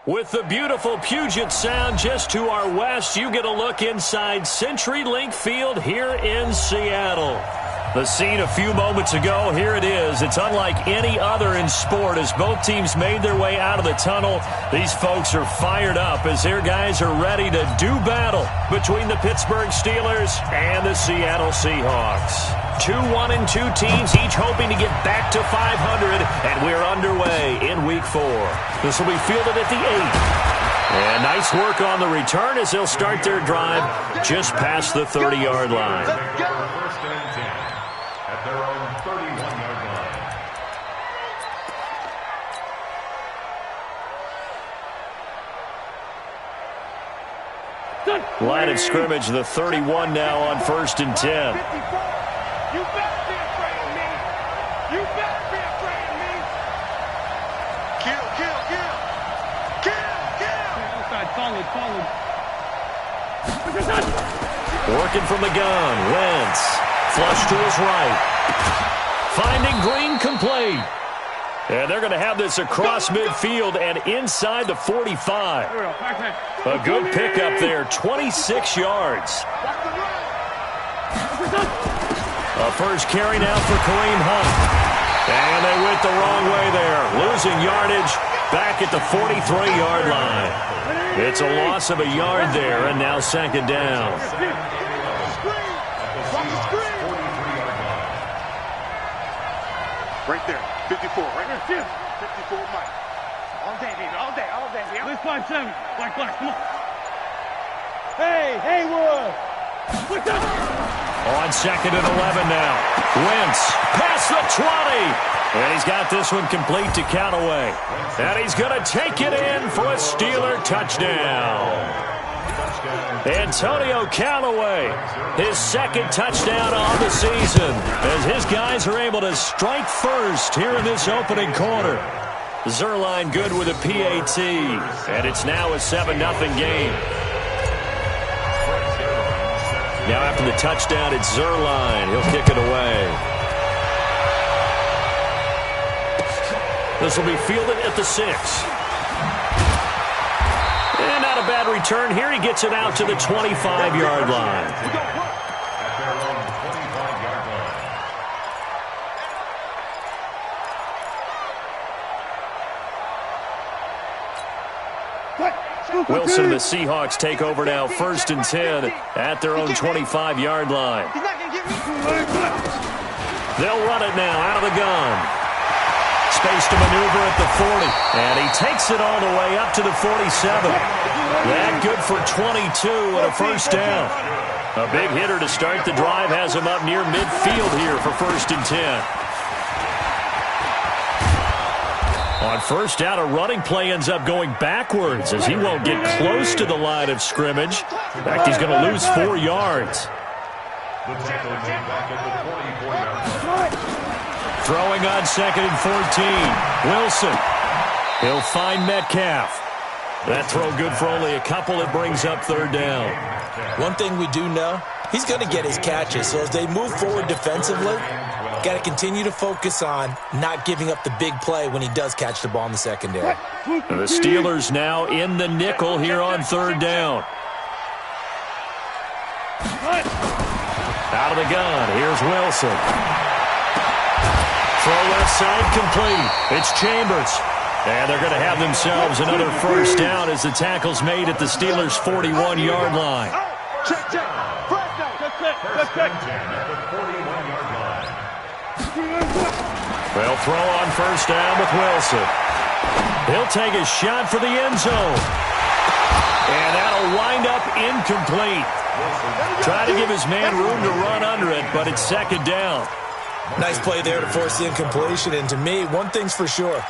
With the beautiful Puget Sound just to our west, you get a look inside CenturyLink Field here in Seattle. The scene a few moments ago, here it is. It's unlike any other in sport as both teams made their way out of the tunnel. These folks are fired up as their guys are ready to do battle between the Pittsburgh Steelers and the Seattle Seahawks. 2 1-2 teams, each hoping to get back to 500, and we're underway in Week 4. This will be fielded at the 8. And nice work on the return as they'll start their drive just past the 30-yard line. First and 10 at their own 31-yard line. Line of scrimmage, the 31 now on first and 10. You better be afraid of me. You better be afraid of me. Kill. Outside, solid. Working from the gun, Wentz. Flush to his right. Finding Green complete. And they're going to have this across midfield and inside the 45. A good pickup there, 26 yards. A first carry now for Kareem Hunt. And they went the wrong way there. Losing yardage back at the 43-yard line. It's a loss of a yard there, and now second down. Right there, 54, right there. 54, Mike. All day, baby, all day. Let's 5-7. Black, come on. Hey, Haywood. What's up? On second and 11 now. Wentz past the 20. And he's got this one complete to Callaway. And he's going to take it in for a Steeler touchdown. Antonio Callaway, his second touchdown on the season, as his guys are able to strike first here in this opening quarter. Zerline good with a PAT, and it's now a 7-0 game. Now after the touchdown, it's Zerline. He'll kick it away. This will be fielded at the 6. And not a bad return here. He gets it out to the 25-yard line. Wilson and the Seahawks take over now, first and 10 at their own 25-yard line. They'll run it now out of the gun. Space to maneuver at the 40. And he takes it all the way up to the 47. That good for 22 and a first down. A big hitter to start the drive has him up near midfield here for first and 10. On first down, a running play ends up going backwards as he won't get close to the line of scrimmage. In fact, he's going to lose 4 yards. Throwing on second and 14. Wilson. He'll find Metcalf. That throw good for only a couple. It brings up third down. One thing we do know, he's going to get his catches. So as they move forward defensively, got to continue to focus on not giving up the big play when he does catch the ball in the secondary. The Steelers now in the nickel here on third down. Out of the gun, here's Wilson. Throw left side complete. It's Chambers. And they're going to have themselves another first down as the tackle's made at the Steelers' 41-yard line. Check. They'll throw on first down with Wilson. He'll take a shot for the end zone. And that'll wind up incomplete. Try to give his man room to run under it, but it's second down. Nice play there to force the incompletion. And to me, one thing's for sure.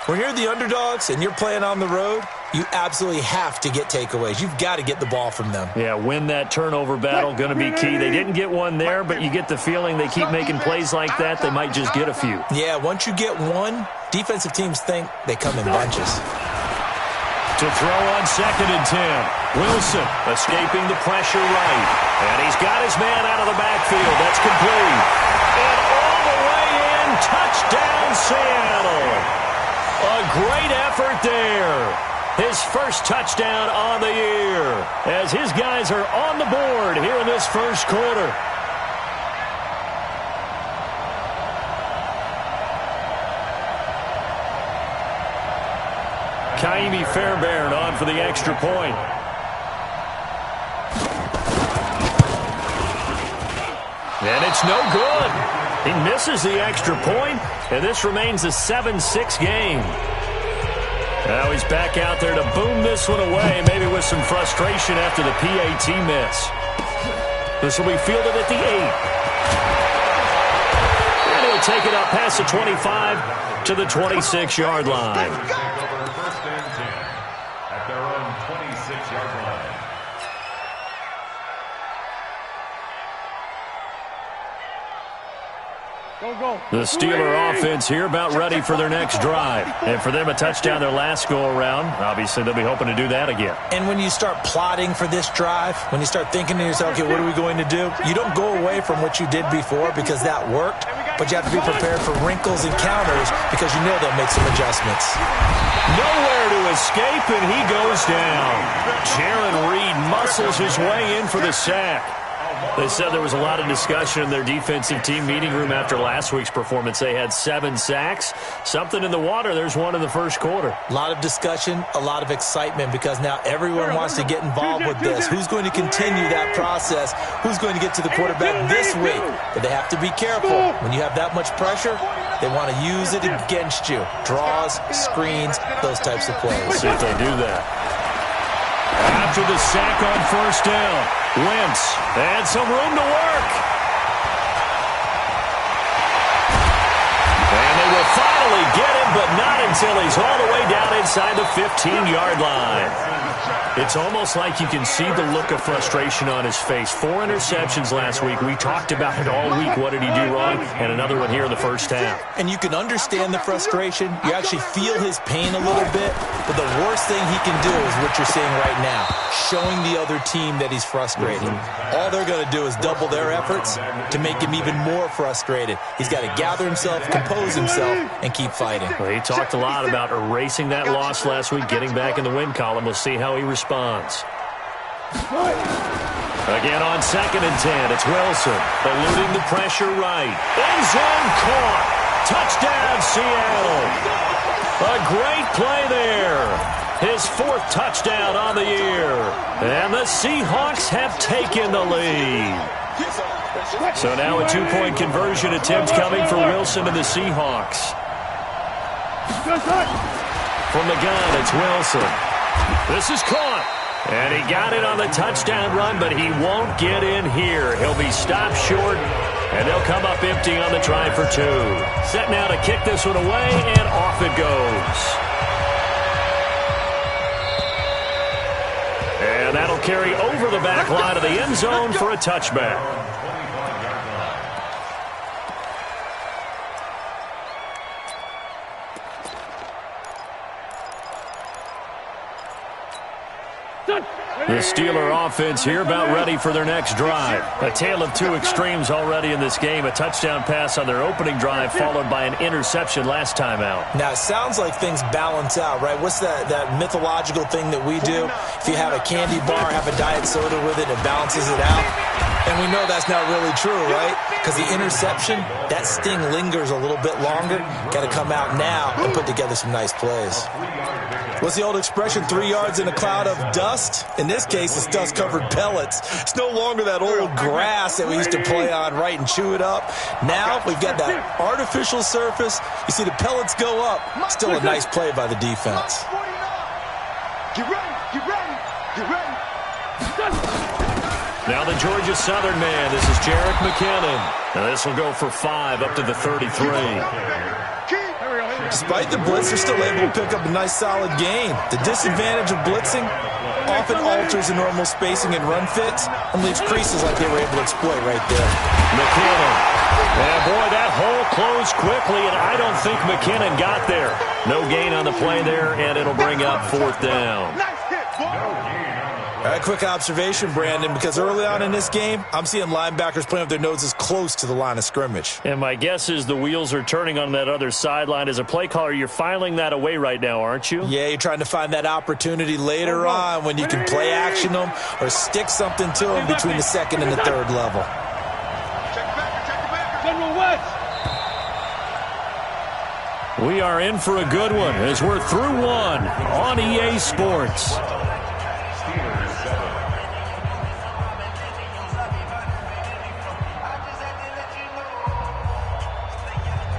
When you're the underdogs and you're playing on the road, you absolutely have to get takeaways. You've got to get the ball from them. Yeah, win that turnover battle, going to be key. They didn't get one there, but you get the feeling they keep making plays like that, they might just get a few. Yeah, once you get one, defensive teams think they come in bunches. To throw on second and 10. Wilson escaping the pressure right. And he's got his man out of the backfield. That's complete. And all the way in, touchdown Seattle. A great effort there. his first touchdown on the year, as his guys are on the board here in this first quarter. Kaimi Fairbairn on for the extra point. And it's no good. He misses the extra point, and this remains a 7-6 game. Now he's back out there to boom this one away, maybe with some frustration after the PAT miss. This will be fielded at the 8. And he'll take it up past the 25 to the 26-yard line. First and 10 at their own 26-yard line. The Steeler offense here about ready for their next drive. And for them, a touchdown their last go-around. Obviously, they'll be hoping to do that again. And when you start plotting for this drive, when you start thinking to yourself, okay, what are we going to do? You don't go away from what you did before because that worked, but you have to be prepared for wrinkles and counters because you know they'll make some adjustments. Nowhere to escape, and he goes down. Jaron Reed muscles his way in for the sack. They said there was a lot of discussion in their defensive team meeting room after last week's performance. They had 7 sacks. Something in the water. There's one in the first quarter. A lot of discussion, a lot of excitement because now everyone wants to get involved with this. Who's going to continue that process? Who's going to get to the quarterback this week? But they have to be careful. When you have that much pressure, they want to use it against you. Draws, screens, those types of plays. Let's see if they do that. After the sack on first down, Wentz had some room to work. And they will finally get him, but not until he's all the way down inside the 15-yard line. It's almost like you can see the look of frustration on his face. 4 interceptions last week. We talked about it all week. What did he do wrong? And another one here in the first half. And you can understand the frustration. You actually feel his pain a little bit. But the worst thing he can do is what you're seeing right now, showing the other team that he's frustrated. All they're going to do is double their efforts to make him even more frustrated. He's got to gather himself, compose himself, and keep fighting. Well, he talked a lot about erasing that loss last week, getting back in the win column. We'll see how he responds. Again on 2nd and 10, it's Wilson, eluding the pressure right. End zone caught. Touchdown, Seattle. A great play there. His 4th touchdown on the year. And the Seahawks have taken the lead. So now a 2-point conversion attempt coming for Wilson and the Seahawks. From the gun, it's Wilson. This is caught. And he got it on the touchdown run, but he won't get in here. He'll be stopped short, and they'll come up empty on the try for 2. Set now to kick this one away, and off it goes. And that'll carry over the back line of the end zone for a touchback. The Steeler offense here about ready for their next drive. A tale of 2 extremes already in this game. A touchdown pass on their opening drive followed by an interception last time out. Now, it sounds like things balance out, right? What's that mythological thing that we do? If you have a candy bar, have a diet soda with it, it balances it out. And we know that's not really true, right? Because the interception, that sting lingers a little bit longer. Got to come out now and put together some nice plays. What's the old expression, 3 yards in a cloud of dust? In this case, it's dust-covered pellets. It's no longer that old grass that we used to play on, right, and chew it up. Now we've got that artificial surface. You see the pellets go up. Still a nice play by the defense. Get ready, get ready, get ready. Now the Georgia Southern man. This is Jerick McKinnon. Now this will go for 5 up to the 33. Despite the blitz, they're still able to pick up a nice, solid gain. The disadvantage of blitzing often alters the normal spacing and run fits and leaves creases like they were able to exploit right there. McKinnon. And boy, that hole closed quickly, and I don't think McKinnon got there. No gain on the play there, and it'll bring up 4th down. A quick observation, Brandon, because early on in this game, I'm seeing linebackers playing with their noses close to the line of scrimmage. And my guess is the wheels are turning on that other sideline. As a play caller, you're filing that away right now, aren't you? Yeah, you're trying to find that opportunity later on when you can play action them or stick something to them between the second and the third level. We are in for a good one as we're through one on EA Sports.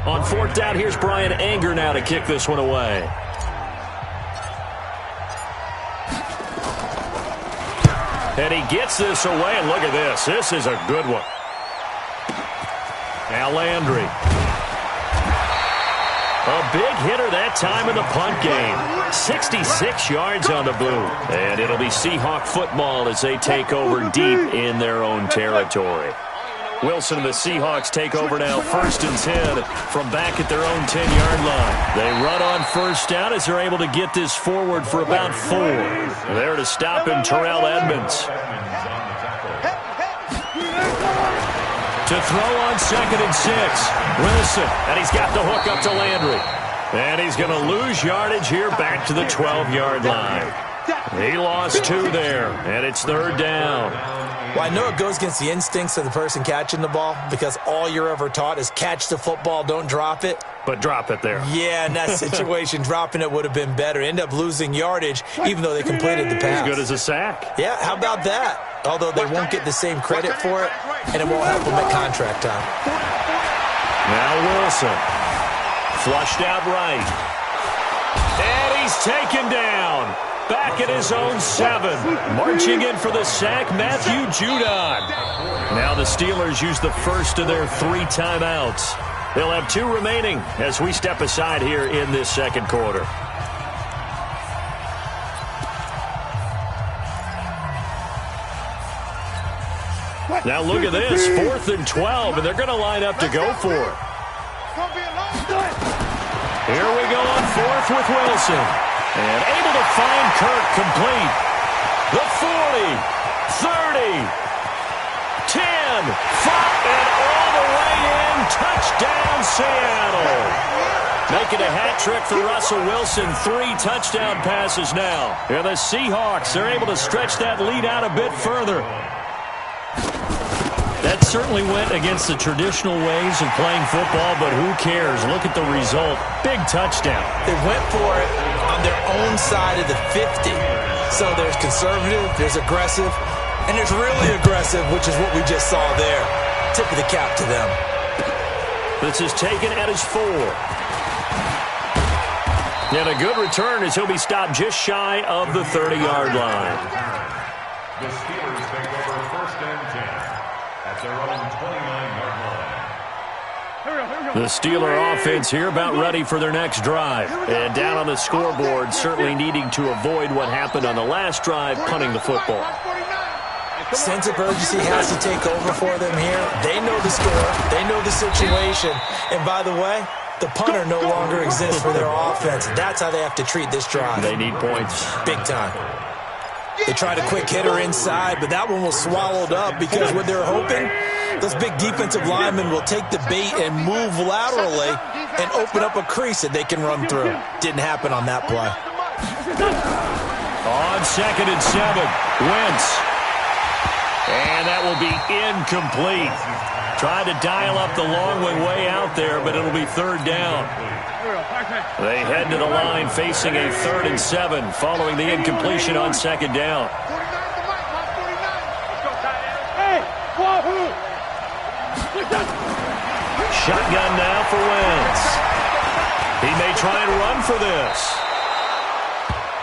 On fourth down, here's Brian Anger now to kick this one away. And he gets this away, and look at this. This is a good one. Now Landry. A big hitter that time in the punt game. 66 yards on the boot. And it'll be Seahawk football as they take over deep in their own territory. Wilson and the Seahawks take over now, 1st and 10 from back at their own 10-yard line. They run on first down as they're able to get this forward for about 4. There to stop him, Terrell Edmonds. To throw on 2nd and 6. Wilson, and he's got the hook up to Landry. And he's going to lose yardage here back to the 12-yard line. He lost 2 there, and it's 3rd down. Well, I know it goes against the instincts of the person catching the ball because all you're ever taught is catch the football, don't drop it. But drop it there. Yeah, in that situation, dropping it would have been better. End up losing yardage, even though they completed the pass. As good as a sack. Yeah, how about that? Although they won't get the same credit for it, and it won't help them at contract time. Now Wilson. Flushed out right. And he's taken down. Back at his own 7. Marching in for the sack, Matthew Judon. Now the Steelers use the first of their 3 timeouts. They'll have 2 remaining as we step aside here in this second quarter. Now look at this, 4th and 12, and they're going to line up to go for it. Here we go on 4th with Wilson. And able to find Kirk complete. The 40, 30, 10, 5, and all the way in. Touchdown, Seattle. Making a hat trick for Russell Wilson. 3 touchdown passes now. And the Seahawks, they're able to stretch that lead out a bit further. That certainly went against the traditional ways of playing football, but who cares? Look at the result. Big touchdown. They went for it on their own side of the 50. So there's conservative, there's aggressive, and there's really aggressive, which is what we just saw there. Tip of the cap to them. This is taken at his 4. And a good return as he'll be stopped just shy of the 30-yard line. The Steelers take over 1st and 10. At their own 29-yard line. The Steeler offense here about ready for their next drive. And down on the scoreboard, certainly needing to avoid what happened on the last drive, punting the football. Sense of urgency has to take over for them here. They know the score. They know the situation. And by the way, the punter no longer exists for their offense. That's how they have to treat this drive. They need points. Big time. They tried a quick hitter inside, but that one was swallowed up because what they're hoping, those big defensive linemen will take the bait and move laterally and open up a crease that they can run through. Didn't happen on that play. On 2nd and 7, Wentz. And that will be incomplete. Tried to dial up the long way out there, but it'll be 3rd down. They head to the line facing a 3rd and 7 following the incompletion on 2nd down. Shotgun now for Wentz. He may try and run for this.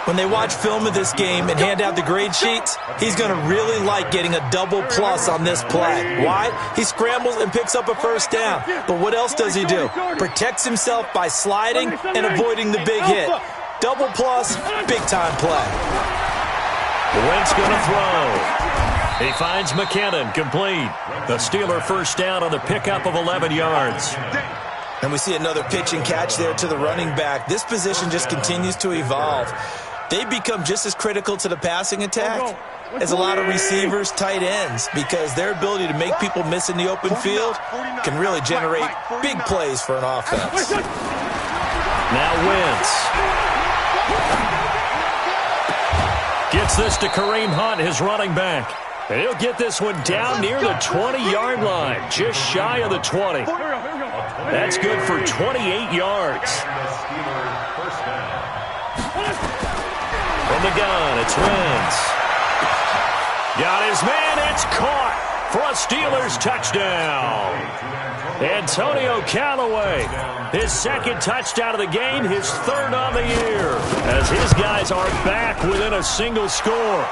When they watch film of this game and hand out the grade sheets, he's going to really like getting a double plus on this play. Why? He scrambles and picks up a 1st down. But what else does he do? Protects himself by sliding and avoiding the big hit. Double plus, big-time play. Wentz going to throw. He finds McKinnon, complete. The Steeler 1st down on the pickup of 11 yards. And we see another pitch and catch there to the running back. This position just continues to evolve. they become just as critical to the passing attack as a lot of receivers, tight ends, because their ability to make people miss in the open field can really generate big plays for an offense. Now Wentz gets this to Kareem Hunt, his running back. And he'll get this one down near the 20-yard line, just shy of the 20. That's good for 28 yards. From the gun, it's Wentz. Got his man, it's caught for a Steelers touchdown. Antonio Callaway, his second touchdown of the game, his third on the year, as his guys are back within a single score.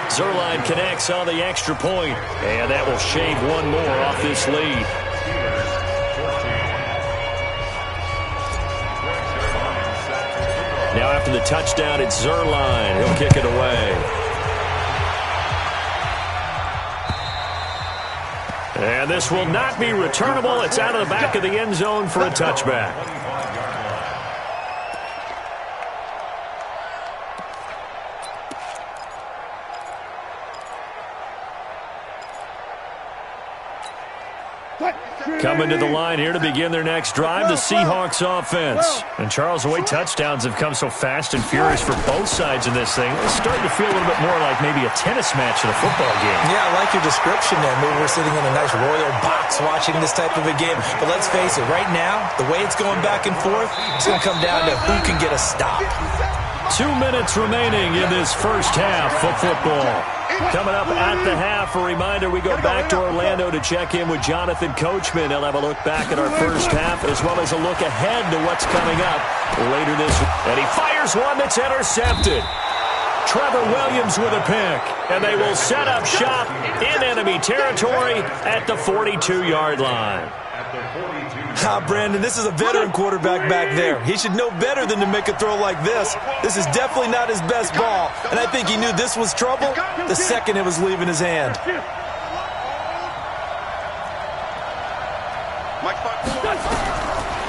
Zerline connects on the extra point, and that will shave one more off this lead. Now after the touchdown, it's Zerline. He'll kick it away. And this will not be returnable. It's out of the back of the end zone for a touchback. Coming to the line here to begin their next drive, the Seahawks offense. And Charles, the way touchdowns have come so fast and furious for both sides in this thing, it's starting to feel a little bit more like maybe a tennis match in a football game. Yeah, I like your description there. Maybe we're sitting in a nice royal box watching this type of a game. But let's face it, right now, the way it's going back and forth, it's going to come down to who can get a stop. 2 minutes remaining in this first half of football. Coming up at the half, a reminder, we go back to Orlando to check in with Jonathan Coachman. He'll have a look back at our first half as well as a look ahead to what's coming up later this week. And he fires one that's intercepted. Trevor Williams with a pick. And they will set up shop in enemy territory at the 42-yard line. Brandon, this is a veteran quarterback back there. He should know better than to make a throw like this. This is definitely not his best ball, and I think he knew this was trouble the second it was leaving his hand.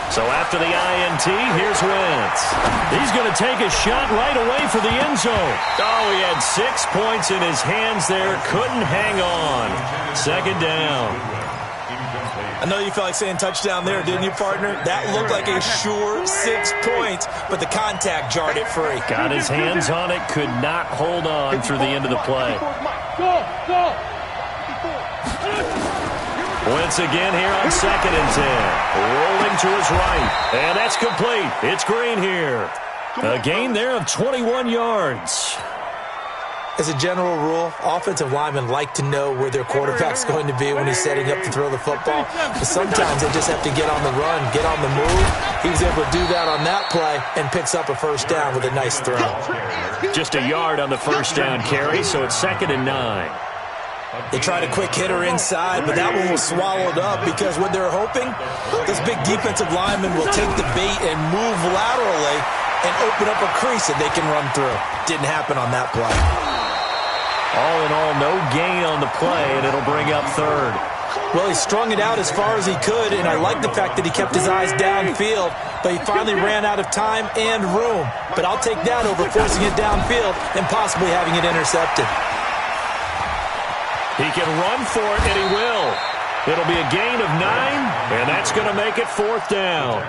So after the INT, here's Wentz. He's going to take a shot right away for the end zone. Oh, he had 6 points in his hands there. Couldn't hang on. Second down. I know you felt like saying touchdown there, didn't you, partner? That looked like a sure 6 points, but the contact jarred it free. Got his hands on it, could not hold on through the end of the play. Once again here on 2nd and 10. Rolling to his right, and that's complete. It's Green here. A gain there of 21 yards. As a general rule, offensive linemen like to know where their quarterback's going to be when he's setting up to throw the football. But sometimes they just have to get on the run, get on the move. He was able to do that on that play and picks up a first down with a nice throw. Just a yard on the first down carry, so it's 2nd and 9. They tried a quick hitter inside, but that one was swallowed up because what they're hoping, this big defensive lineman will take the bait and move laterally and open up a crease that they can run through. Didn't happen on that play. All in all, no gain on the play, and it'll bring up 3rd. Well, he strung it out as far as he could, and I like the fact that he kept his eyes downfield, but he finally ran out of time and room. But I'll take that over forcing it downfield and possibly having it intercepted. He can run for it, and he will. It'll be a gain of 9, and that's going to make it 4th down.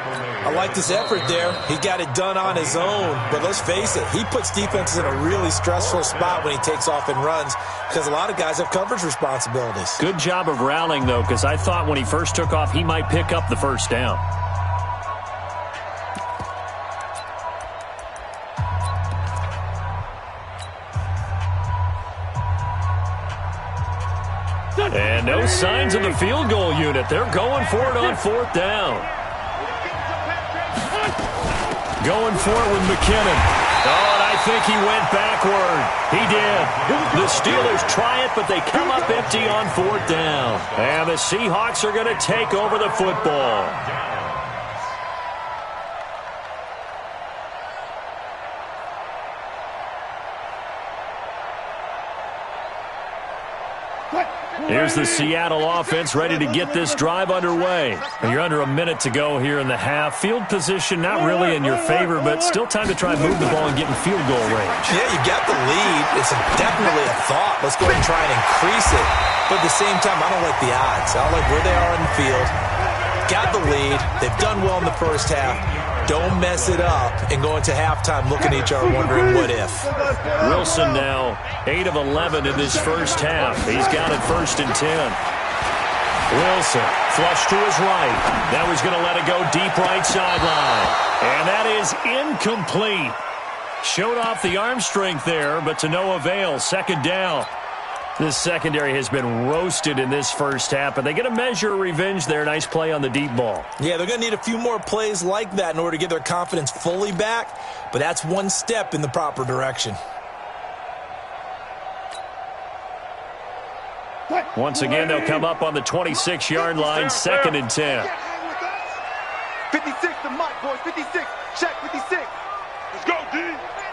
I like this effort there. He got it done on his own, but let's face it, he puts defenses in a really stressful spot when he takes off and runs because a lot of guys have coverage responsibilities. Good job of rallying, though, because I thought when he first took off, he might pick up the first down. And no signs of the field goal unit. They're going for it on 4th down. Going for it with McKinnon. Oh, and I think he went backward. He did. The Steelers try it, but they come up empty on 4th down. And the Seahawks are going to take over the football. Here's the Seattle offense ready to get this drive underway. You're under a minute to go here in the half. Field position not really in your favor, but still time to try and move the ball and get in field goal range. Yeah, you got the lead. It's definitely a thought. Let's go ahead and try and increase it. But at the same time, I don't like the odds. I don't like where they are in the field. Got the lead. They've done well in the first half. Don't mess it up and go into halftime looking at each other wondering what if. Wilson now 8 of 11 in this first half. He's got it 1st and 10. Wilson flush to his right. Now he's going to let it go deep right sideline. And that is incomplete. Showed off the arm strength there, but to no avail. 2nd down. This secondary has been roasted in this first half, but they get a measure of revenge there. Nice play on the deep ball. Yeah, they're going to need a few more plays like that in order to get their confidence fully back, but that's one step in the proper direction. Once again, they'll come up on the 26-yard line, 2nd and 10. 56 to Mike, boys. 56. Check 56. Let's go, D.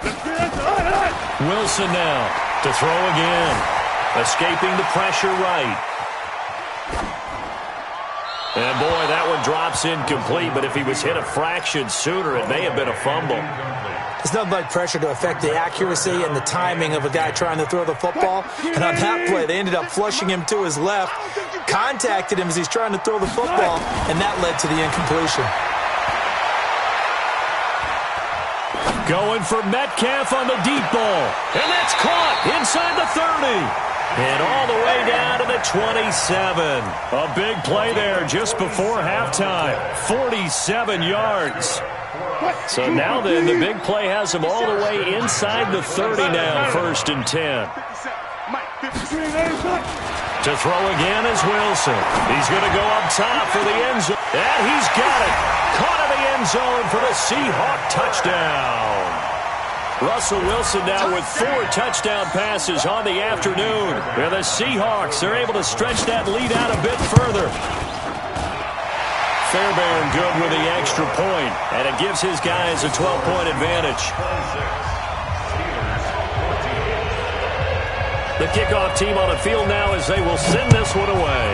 Let's get it. Wilson now to throw again. Escaping the pressure right. And boy, that one drops incomplete, but if he was hit a fraction sooner, it may have been a fumble. It's nothing like pressure to affect the accuracy and the timing of a guy trying to throw the football. And on that play, they ended up flushing him to his left, contacted him as he's trying to throw the football, and that led to the incompletion. Going for Metcalf on the deep ball. And that's caught inside the 30. And all the way down to the 27. A big play there just before halftime. 47 yards. So now then, the big play has him all the way inside the 30 now, 1st and 10. To throw again is Wilson. He's going to go up top for the end zone. And he's got it. Caught in the end zone for the Seahawk touchdown. Russell Wilson now with 4 touchdown passes on the afternoon. And the Seahawks are able to stretch that lead out a bit further. Fairbairn good with the extra point, and it gives his guys a 12-point advantage. The kickoff team on the field now as they will send this one away.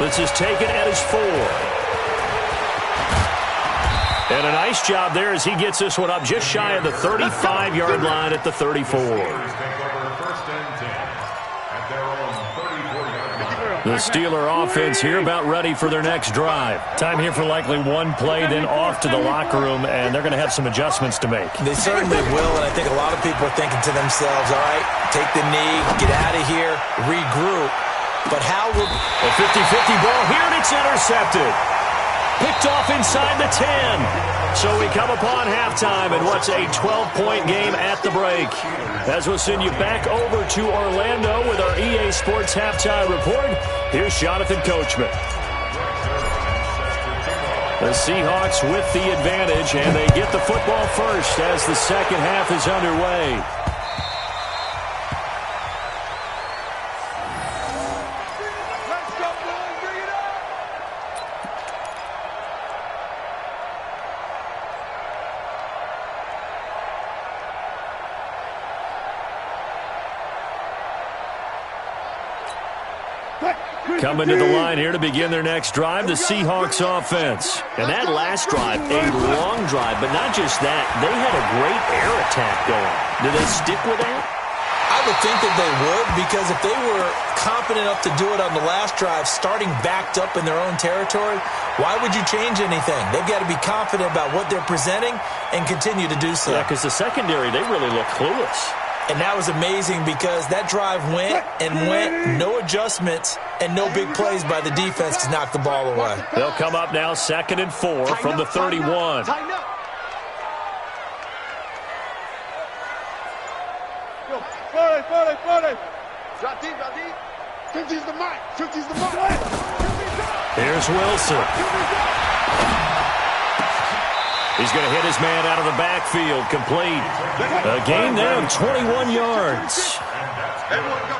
This is taken at his 4. And a nice job there as he gets this one up just shy of the 35-yard line at the 34. The Steeler offense here about ready for their next drive. Time here for likely one play, then off to the locker room, and they're going to have some adjustments to make. They certainly will, and I think a lot of people are thinking to themselves, all right, take the knee, get out of here, regroup. But how will... A 50-50 ball here, and it's intercepted. Picked off inside the 10. So we come upon halftime in what's a 12-point game at the break. As we'll send you back over to Orlando with our EA Sports Halftime Report, here's Jonathan Coachman. The Seahawks with the advantage, and they get the football first as the second half is underway. Coming to the line here to begin their next drive, the Seahawks offense. And that last drive, a long drive, but not just that. They had a great air attack going. Do they stick with that? I would think that they would, because if they were confident enough to do it on the last drive, starting backed up in their own territory, why would you change anything? They've got to be confident about what they're presenting and continue to do so. Yeah, because the secondary, they really look clueless. And that was amazing because that drive went and went, no adjustments, and no big plays by the defense to knock the ball away. They'll come up now 2nd and 4 from the 31. Tighten up. Here's Wilson. He's going to hit his man out of the backfield, complete. A gain there of 21 yards.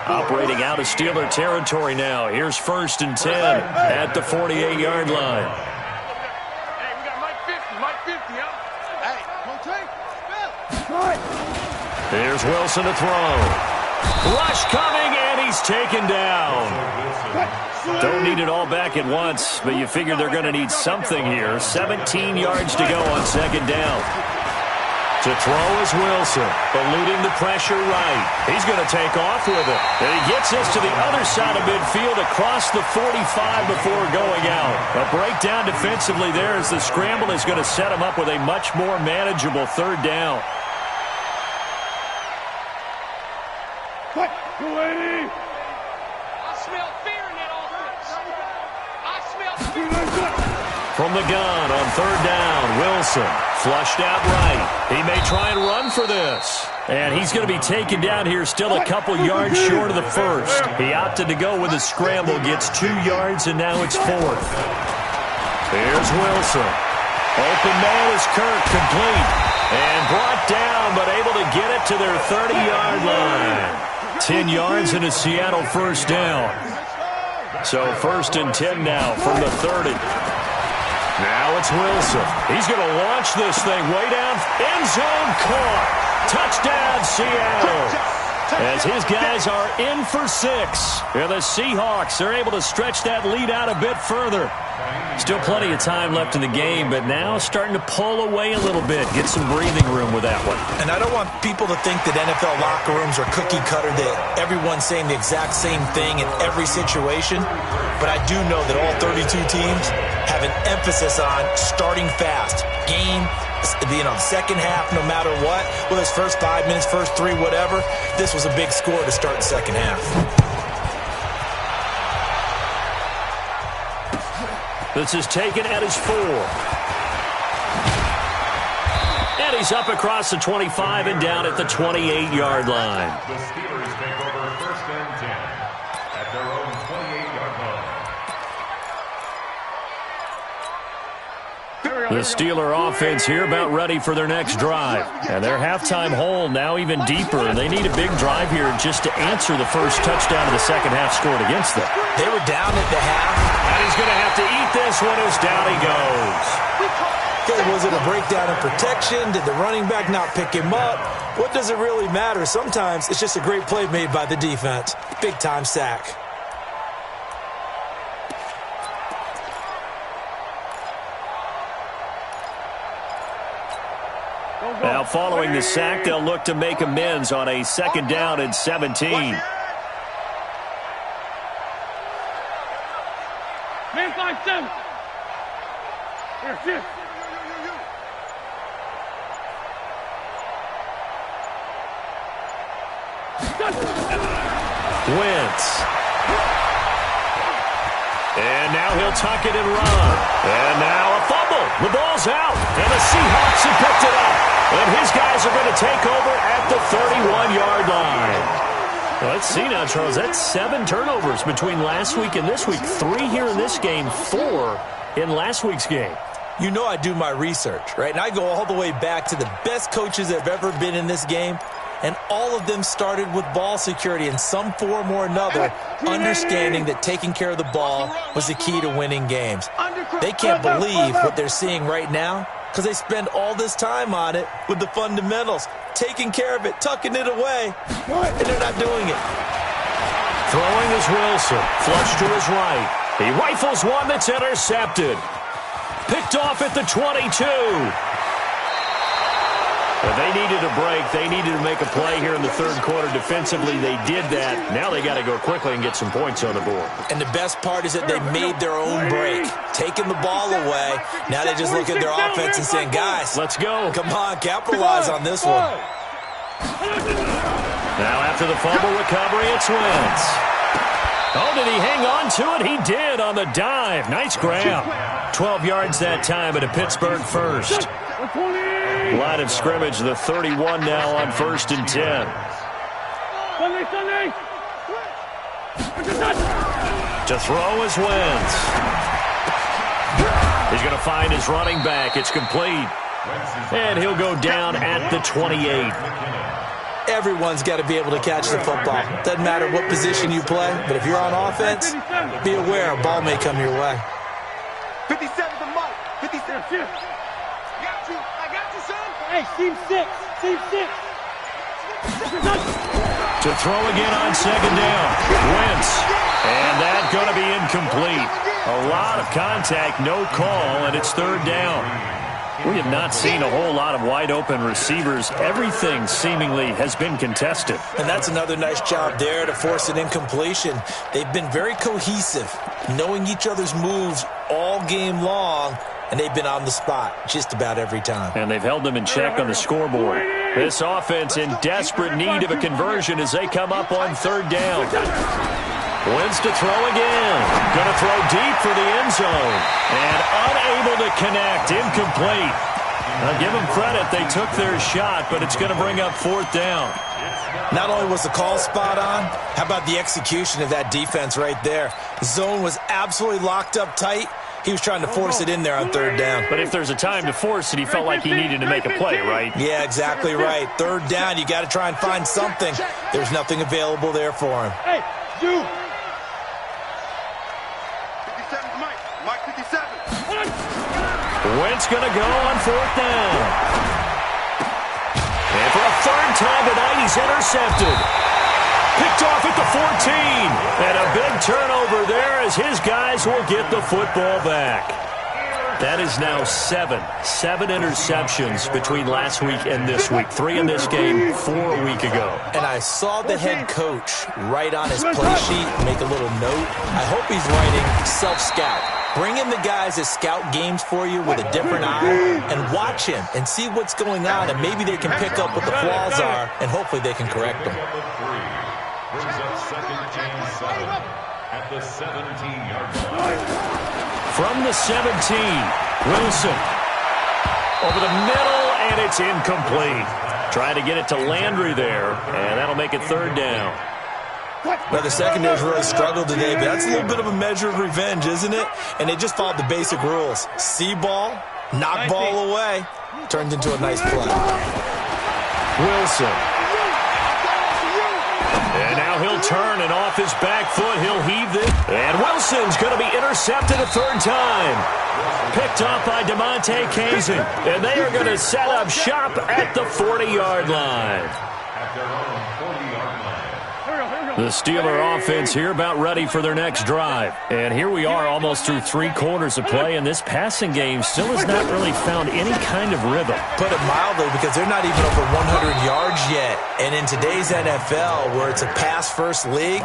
Operating out of Steeler territory now. Here's 1st and 10 at the 48-yard line. Hey, we got Mike 50, huh? Hey, Here's Wilson to throw. Rush coming, and he's taken down. Don't need it all back at once, but you figure they're going to need something here. 17 yards to go on second down. To throw is Wilson, eluding the pressure right. He's going to take off with it. And he gets this to the other side of midfield across the 45 before going out. A breakdown defensively there as the scramble is going to set him up with a much more manageable third down. Cut! Away! I smell fear in that offense. I smell fear. From the gun on third down, Wilson flushed out right. He may try and run for this. And he's going to be taken down here still a couple yards short of the first. He opted to go with a scramble, gets 2 yards, and now it's fourth. Here's Wilson. Open man is Kirk, complete. And brought down, but able to get it to their 30-yard line. 10 yards and a Seattle first down. So 1st and 10 now from the 30. Now it's Wilson. He's going to launch this thing way down. End zone caught. Touchdown, Seattle. As his guys are in for 6. And the Seahawks are able to stretch that lead out a bit further. Still plenty of time left in the game, but now starting to pull away a little bit. Get some breathing room with that one. And I don't want people to think that NFL locker rooms are cookie cutter, that everyone's saying the exact same thing in every situation. But I do know that all 32 teams have an emphasis on starting fast. Second half, no matter what, whether it's first 5 minutes, first 3, whatever, this was a big score to start the second half. This is taken at his 4. And he's up across the 25 and down at the 28-yard line. The Steelers take over 1st and 10 at their own 28-yard line. The Steeler offense here about ready for their next drive. And their halftime hole now even deeper, and they need a big drive here just to answer the first touchdown of the second half scored against them. They were down at the half. And he's going to have to eat this one as down he goes. Okay, was it a breakdown in protection? Did the running back not pick him up? What does it really matter? Sometimes it's just a great play made by the defense. Big-time sack. Now following the sack, they'll look to make amends on a 2nd down and 17. Man 5-7. Here. Wentz. And now he'll tuck it and run. And now a fumble. The ball's out. And the Seahawks have picked it up. And his guys are going to take over at the 31-yard line. Let's see now, Charles. That's 7 turnovers between last week and this week. 3 here in this game, 4 in last week's game. You know I do my research, right? And I go all the way back to the best coaches that have ever been in this game. And all of them started with ball security in some form or another, understanding that taking care of the ball was the key to winning games. They can't believe what they're seeing right now because they spend all this time on it with the fundamentals, taking care of it, tucking it away, and they're not doing it. Throwing is Wilson, flush to his right. He rifles one that's intercepted. Picked off at the 22. But they needed a break. They needed to make a play here in the 3rd quarter. Defensively, they did that. Now they got to go quickly and get some points on the board. And the best part is that they made their own break, taking the ball away. Now they just look at their offense and saying, guys, let's go. Come on, capitalize on this one. Now after the fumble recovery, it's Wentz. Oh, did he hang on to it? He did on the dive. Nice grab. 12 yards that time at a Pittsburgh first. Line of scrimmage, the 31 now on 1st and 10. To throw is Wentz. He's going to find his running back. It's complete. And he'll go down at the 28. Everyone's got to be able to catch the football. Doesn't matter what position you play, but if you're on offense, be aware a ball may come your way. 57 to Mike. 57. I got you, son. Hey, team 6. Team 6. To throw again on second down. Wentz. And that's going to be incomplete. A lot of contact, no call, and it's third down. We have not seen a whole lot of wide-open receivers. Everything seemingly has been contested. And that's another nice job there to force an incompletion. They've been very cohesive, knowing each other's moves all game long, and they've been on the spot just about every time. And they've held them in check on the scoreboard. This offense in desperate need of a conversion as they come up on third down. Wins to throw again. Going to throw deep for the end zone. And unable to connect. Incomplete. I'll give them credit. They took their shot, but it's going to bring up fourth down. Not only was the call spot on, how about the execution of that defense right there? The zone was absolutely locked up tight. He was trying to force it in there on third down. But if there's a time to force it, he felt like he needed to make a play, right? Yeah, exactly right. Third down, you got to try and find something. There's nothing available there for him. Hey, you. 57, Mike 57. Wentz going to go on fourth down. And for a third time tonight, he's intercepted. Picked off at the 14. And a big turnover there as his guys will get the football back. That is now seven interceptions between last week and this week. 3 in this game, 4 a week ago. And I saw the head coach write on his play sheet, make a little note. I hope he's writing self-scout. Bring in the guys that scout games for you with a different eye and watch him and see what's going on, and maybe they can pick up what the flaws are, and hopefully they can correct them. Brings up second and 7 at the 17-yard line. From the 17, Wilson. Over the middle, and it's incomplete. Trying to get it to Landry there, and that'll make it third down. Well, the secondary's really struggled today, but that's a little bit of a measure of revenge, isn't it? And they just followed the basic rules. See ball, knock ball away. Turned into a nice play. Wilson. And now he'll turn, and off his back foot, he'll heave this. And Wilson's going to be intercepted a third time. Picked off by DeMonte Kazin. And they are going to set up shop at the 40-yard line. At their own 40-yard line. The Steeler offense here about ready for their next drive. And here we are almost through 3 quarters of play, and this passing game still has not really found any kind of rhythm. Put it mildly, because they're not even over 100 yards yet. And in today's NFL, where it's a pass-first league,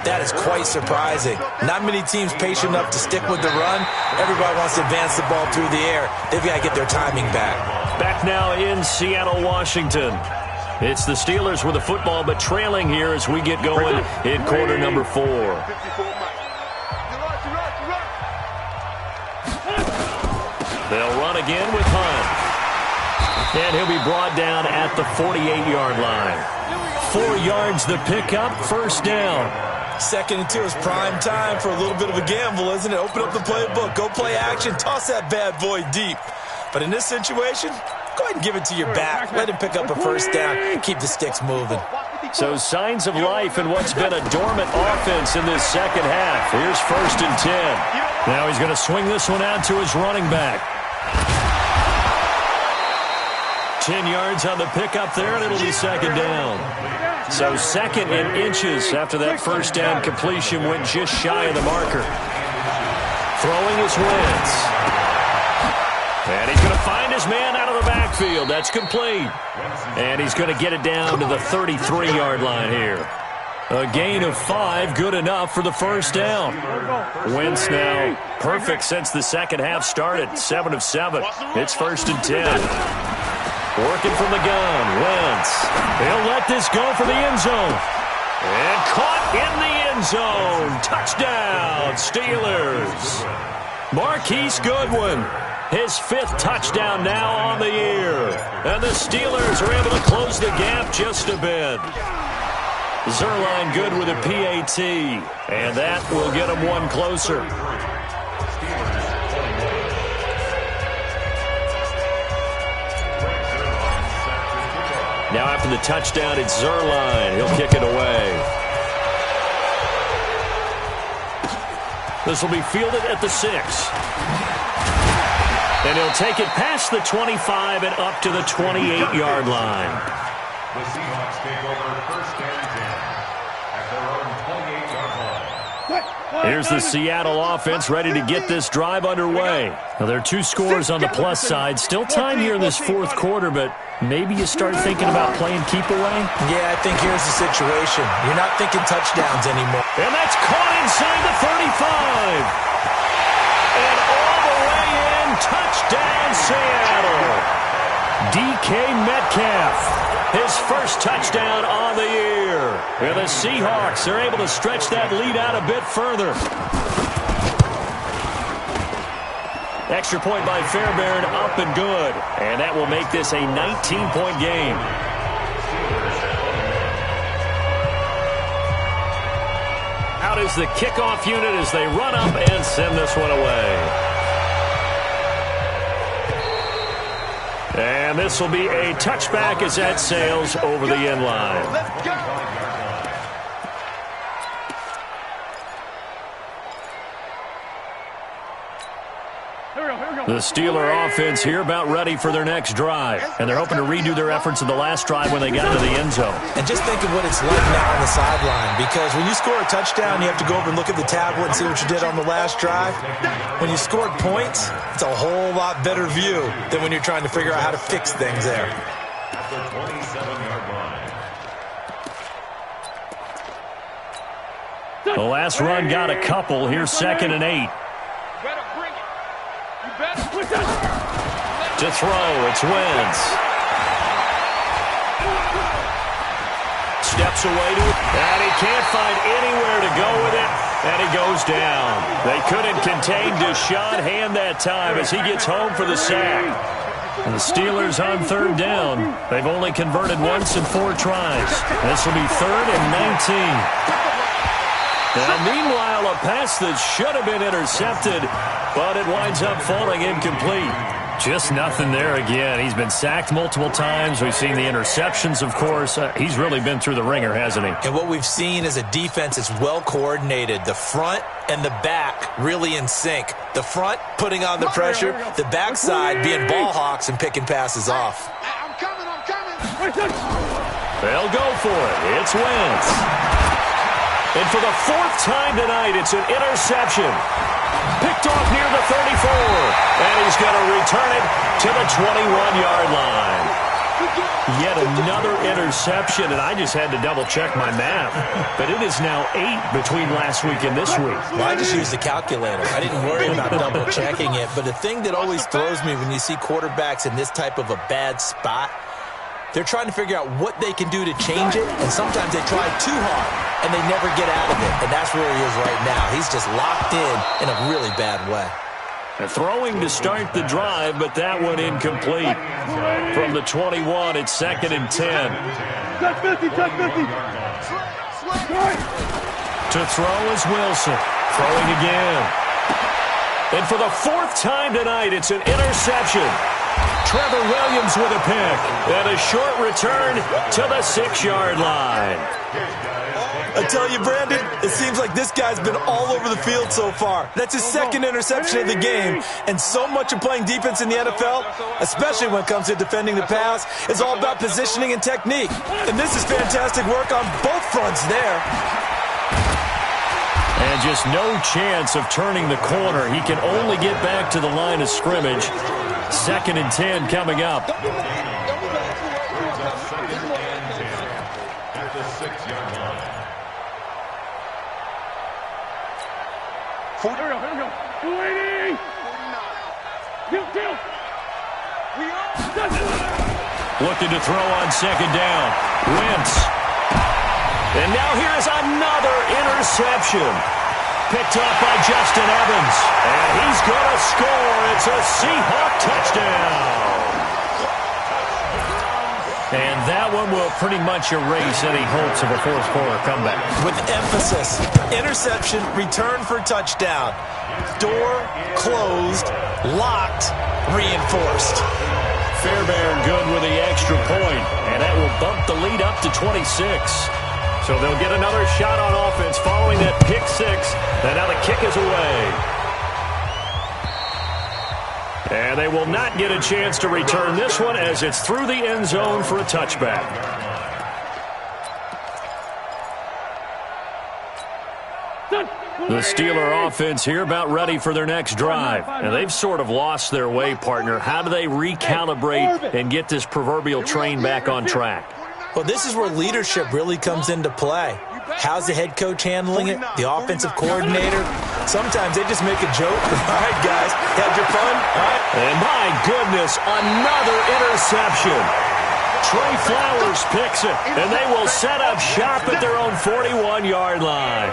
that is quite surprising. Not many teams patient enough to stick with the run. Everybody wants to advance the ball through the air. They've got to get their timing back. Back now in Seattle, Washington. It's the Steelers with the football, but trailing here as we get going in quarter number 4. They'll run again with Hunt. And he'll be brought down at the 48-yard line. 4 yards the pickup, first down. 2nd and 2 is prime time for a little bit of a gamble, isn't it? Open up the playbook, go play action, toss that bad boy deep. But in this situation, go ahead and give it to your back. Let him pick up a first down. Keep the sticks moving. So signs of life in what's been a dormant offense in this second half. Here's 1st and 10. Now he's going to swing this one out to his running back. 10 yards on the pickup there, and it'll be second down. So 2nd and inches after that first down completion went just shy of the marker. Throwing his Wentz. And he's going to find his man out of the backfield. That's complete. And he's going to get it down to the 33-yard line here. A gain of 5, good enough for the first down. Wentz now perfect since the second half started. 7 of 7. It's 1st and 10. Working from the gun. Wentz. He'll let this go for the end zone. And caught in the end zone. Touchdown, Steelers. Marquise Goodwin. His 5th touchdown now on the year. And the Steelers are able to close the gap just a bit. Zerline good with a PAT. And that will get him one closer. Now after the touchdown, it's Zerline. He'll kick it away. This will be fielded at the 6. And he'll take it past the 25 and up to the 28-yard line. The Seahawks take over first and 10 at their own 28-yard line. Here's the Seattle offense ready to get this drive underway. Now, there are 2 scores on the plus side. Still time here in this fourth quarter, but maybe you start thinking about playing keep away? Yeah, I think here's the situation. You're not thinking touchdowns anymore. And that's caught inside the 35. And all the way in, touchdown Seattle. DK Metcalf. His first touchdown on the year. And the Seahawks are able to stretch that lead out a bit further. Extra point by Fairbairn, up and good. And that will make this a 19-point game. Out is the kickoff unit as they run up and send this one away. And this will be a touchback as that sails over the end line. Let's go. The Steeler offense here about ready for their next drive. And they're hoping to redo their efforts in the last drive when they got to the end zone. And just think of what it's like now on the sideline. Because when you score a touchdown, you have to go over and look at the tablet and see what you did on the last drive. When you scored points, it's a whole lot better view than when you're trying to figure out how to fix things there. At the 27-yard line. The last run got a couple. Here's 2nd and 8. Better bring it. You better. To throw, it's Wentz. Steps away to it, and he can't find anywhere to go with it, and he goes down. They couldn't contain Deshaun Hand that time as he gets home for the sack. And the Steelers on 3rd down. They've only converted once in 4 tries. This will be 3rd and 19. Now, meanwhile, a pass that should have been intercepted, but it winds up falling incomplete. Just nothing there again. He's been sacked multiple times. We've seen the interceptions, of course. He's really been through the ringer, hasn't he? And what we've seen is a defense that's well coordinated. The front and the back really in sync. The front putting on the pressure, the backside being ball hawks and picking passes off. I'm coming. They'll go for it. It's Wentz. And for the 4th time tonight, it's an interception. Picked off near the 34. And he's going to return it to the 21-yard line. Yet another interception, and I just had to double-check my math. But it is now 8 between last week and this week. Well, I just used the calculator. I didn't worry about double-checking it. But the thing that always throws me when you see quarterbacks in this type of a bad spot, they're trying to figure out what they can do to change it, and sometimes they try too hard, and they never get out of it. And that's where he is right now. He's just locked in a really bad way. Throwing to start the drive, but that one incomplete. From the 21, it's 2nd and 10. Touch 50. To throw is Wilson. Throwing again. And for the 4th time tonight, it's an interception. Trevor Williams with a pick. And a short return to the 6-yard line. I tell you, Brandon, it seems like this guy's been all over the field so far. That's his 2nd interception of the game. And so much of playing defense in the NFL, especially when it comes to defending the pass, is all about positioning and technique. And this is fantastic work on both fronts there. And just no chance of turning the corner. He can only get back to the line of scrimmage. 2nd and 10 coming up. At the 6-yard line. Here we go. 280. Looking to throw on 2nd down. Wentz. And now here is another interception. Picked up by Justin Evans. And he's going to score. It's a Seahawk touchdown. And that one will pretty much erase any hopes of a fourth-quarter comeback. With emphasis, interception, return for touchdown. Door closed, locked, reinforced. Fairbairn good with the extra point, and that will bump the lead up to 26. So they'll get another shot on offense following that pick 6, and now the kick is away. And they will not get a chance to return this one as it's through the end zone for a touchback. The Steeler offense here about ready for their next drive. And they've sort of lost their way, partner. How do they recalibrate and get this proverbial train back on track? Well, this is where leadership really comes into play. How's the head coach handling it? The offensive coordinator? Sometimes they just make a joke. All right, guys, had your fun? All right. And my goodness, another interception. Trey Flowers picks it, and they will set up shop at their own 41-yard line.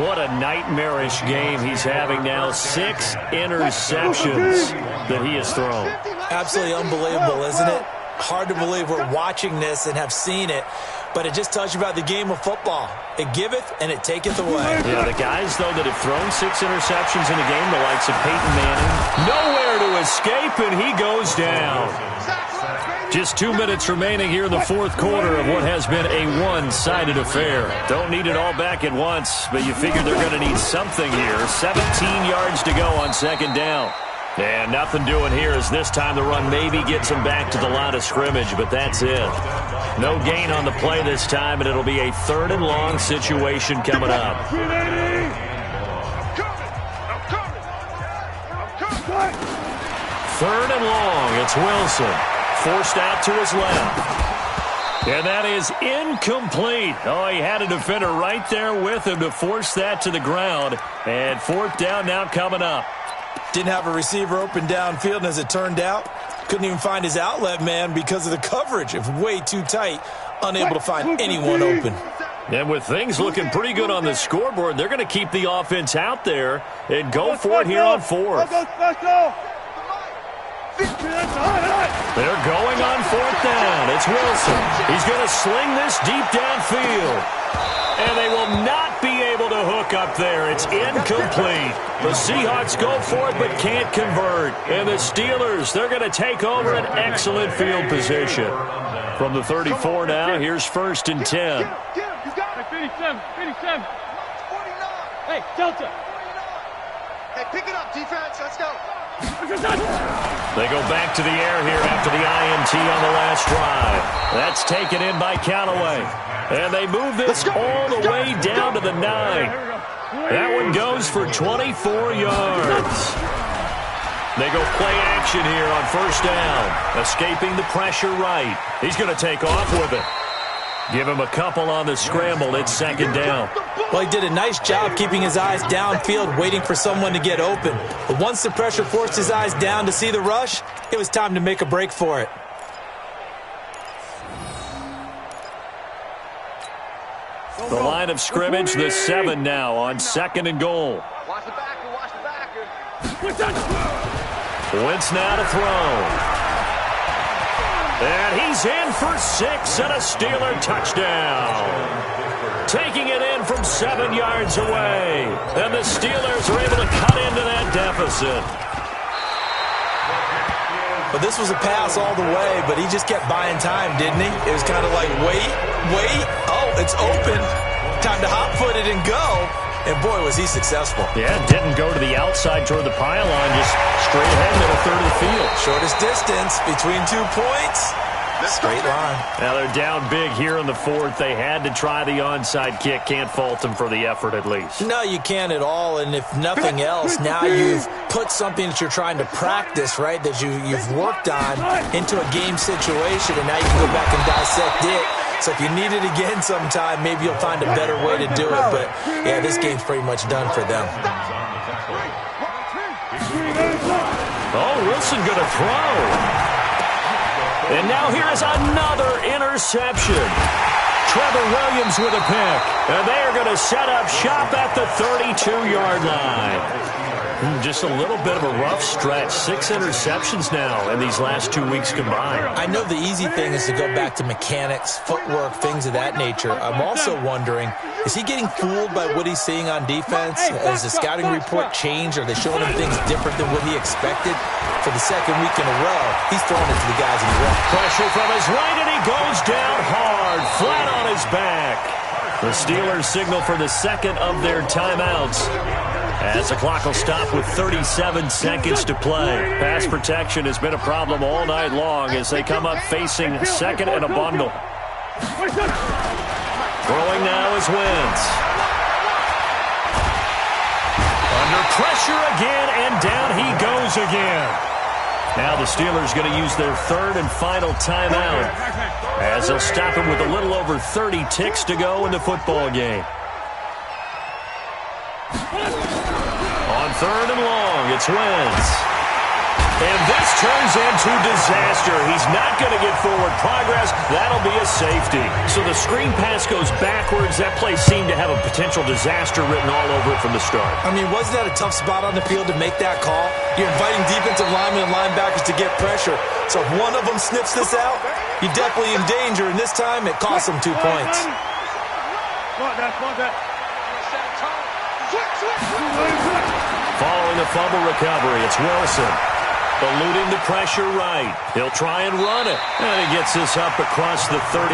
What a nightmarish game he's having now. 6 interceptions that he has thrown. Absolutely unbelievable, isn't it? Hard to believe we're watching this and have seen it, but it just tells you about the game of football. It giveth and it taketh away. Yeah, the guys, though, that have thrown 6 interceptions in a game, the likes of Peyton Manning, nowhere to escape, and he goes down. Just 2 minutes remaining here in the fourth quarter of what has been a one-sided affair. Don't need it all back at once, but you figure they're going to need something here. 17 yards to go on second down. And nothing doing here as this time the run maybe gets him back to the line of scrimmage, but that's it. No gain on the play this time, and it'll be a 3rd and long situation coming up. 3rd and long. It's Wilson. Forced out to his left. And that is incomplete. Oh, he had a defender right there with him to force that to the ground. And 4th down now coming up. Didn't have a receiver open downfield, and as it turned out, couldn't even find his outlet man because of the coverage. It was way too tight, unable to find anyone open. And with things looking pretty good on the scoreboard, they're going to keep the offense out there and go for it here on 4th. They're going on 4th down. It's Wilson. He's going to sling this deep downfield. And they will not be able to hook up there. It's incomplete. The Seahawks go for it but can't convert. And the Steelers, they're going to take over an excellent field position. From the 34 now, here's 1st and 10. You got it. 57. Hey, Delta. Hey, pick it up, defense. Let's go. They go back to the air here after the INT on the last drive. That's taken in by Callaway. And they move this all the way down to the 9. That one goes for 24 yards. They go play action here on 1st down. Escaping the pressure right. He's going to take off with it. Give him a couple on the scramble. It's 2nd down. Well, he did a nice job keeping his eyes downfield, waiting for someone to get open. But once the pressure forced his eyes down to see the rush, it was time to make a break for it. The line of scrimmage, the 7 now on 2nd and goal. Watch the backer. Wentz now to throw. And he's in for 6 and a Steeler touchdown. Taking it in from 7 yards away. And the Steelers are able to cut into that deficit. But this was a pass all the way, but he just kept buying time, didn't he? It was kind of like, wait. Oh, it's open. Time to hot-foot it and go. And, boy, was he successful. Yeah, didn't go to the outside toward the pylon, just straight ahead middle third of the field. Shortest distance between 2 points. Straight line. Now they're down big here in the 4th. They had to try the onside kick. Can't fault them for the effort at least. No, you can't at all. And if nothing else, now you've put something that you're trying to practice, right, that you've worked on into a game situation, and now you can go back and dissect it. So if you need it again sometime, maybe you'll find a better way to do it. But, yeah, this game's pretty much done for them. Oh, Wilson going to throw. And now here is another interception. Trevor Williams with a pick. And they are going to set up shop at the 32-yard line. Just a little bit of a rough stretch. 6 interceptions now in these last 2 weeks combined. I know the easy thing is to go back to mechanics, footwork, things of that nature. I'm also wondering, is he getting fooled by what he's seeing on defense? Has the scouting report changed? Are they showing him things different than what he expected? For the 2nd week in a row, he's throwing it to the guys in the right. Pressure from his right, and he goes down hard, flat on his back. The Steelers signal for the 2nd of their timeouts, as the clock will stop with 37 seconds to play. Pass protection has been a problem all night long as they come up facing 2nd and a bundle. Throwing now is Wentz. Pressure again, and down he goes again. Now the Steelers going to use their third and final timeout as they'll stop him with a little over 30 ticks to go in the football game. On third and long, it's Wentz. And this turns into disaster. He's not going to get forward progress. That'll be a safety. So the screen pass goes backwards. That play seemed to have a potential disaster written all over it from the start. I mean, wasn't that a tough spot on the field to make that call? You're inviting defensive linemen and linebackers to get pressure. So if one of them sniffs this out, you're definitely in danger. And this time, it cost them 2 points. Following the fumble recovery, it's Wilson. Eluding the pressure right. He'll try and run it. And he gets this up across the 35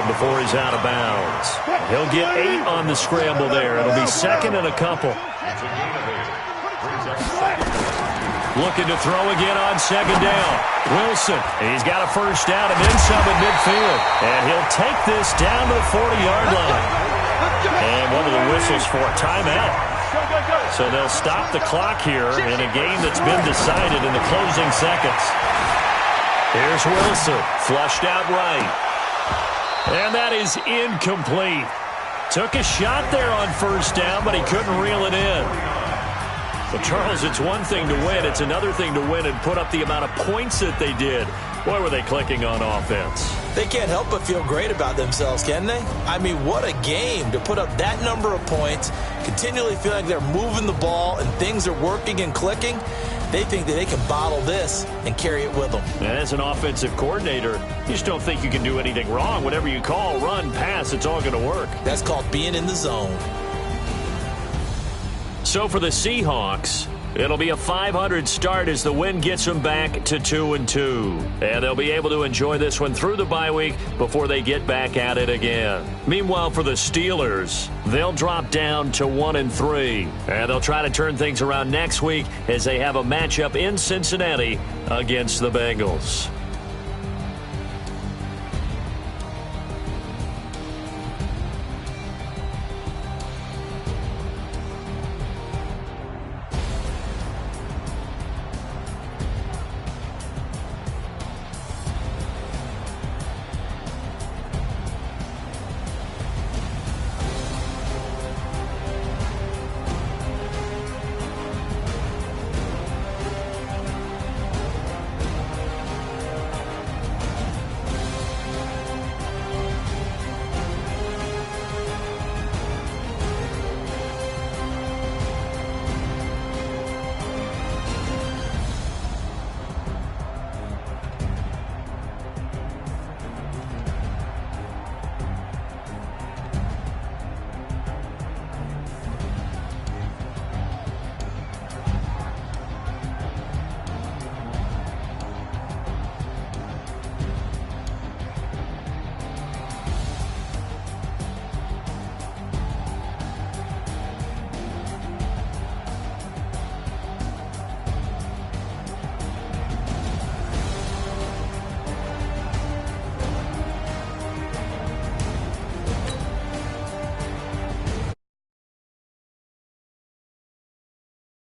before he's out of bounds. He'll get 8 on the scramble there. It'll be second and a couple. Looking to throw again on second down. Wilson, he's got a first down and then some at midfield. And he'll take this down to the 40-yard line. And one of the whistles for a timeout. So they'll stop the clock here in a game that's been decided in the closing seconds. Here's Wilson, flushed out right. And that is incomplete. Took a shot there on first down, but he couldn't reel it in. But, Charles, it's one thing to win. It's another thing to win and put up the amount of points that they did. Boy, were they clicking on offense. They can't help but feel great about themselves, can they? I mean, what a game to put up that number of points, continually feel like they're moving the ball and things are working and clicking. They think that they can bottle this and carry it with them. And as an offensive coordinator, you just don't think you can do anything wrong. Whatever you call, run, pass, it's all going to work. That's called being in the zone. So for the Seahawks, it'll be a 500 start as the win gets them back to 2-2. And they'll be able to enjoy this one through the bye week before they get back at it again. Meanwhile, for the Steelers, they'll drop down to 1-3. And they'll try to turn things around next week as they have a matchup in Cincinnati against the Bengals.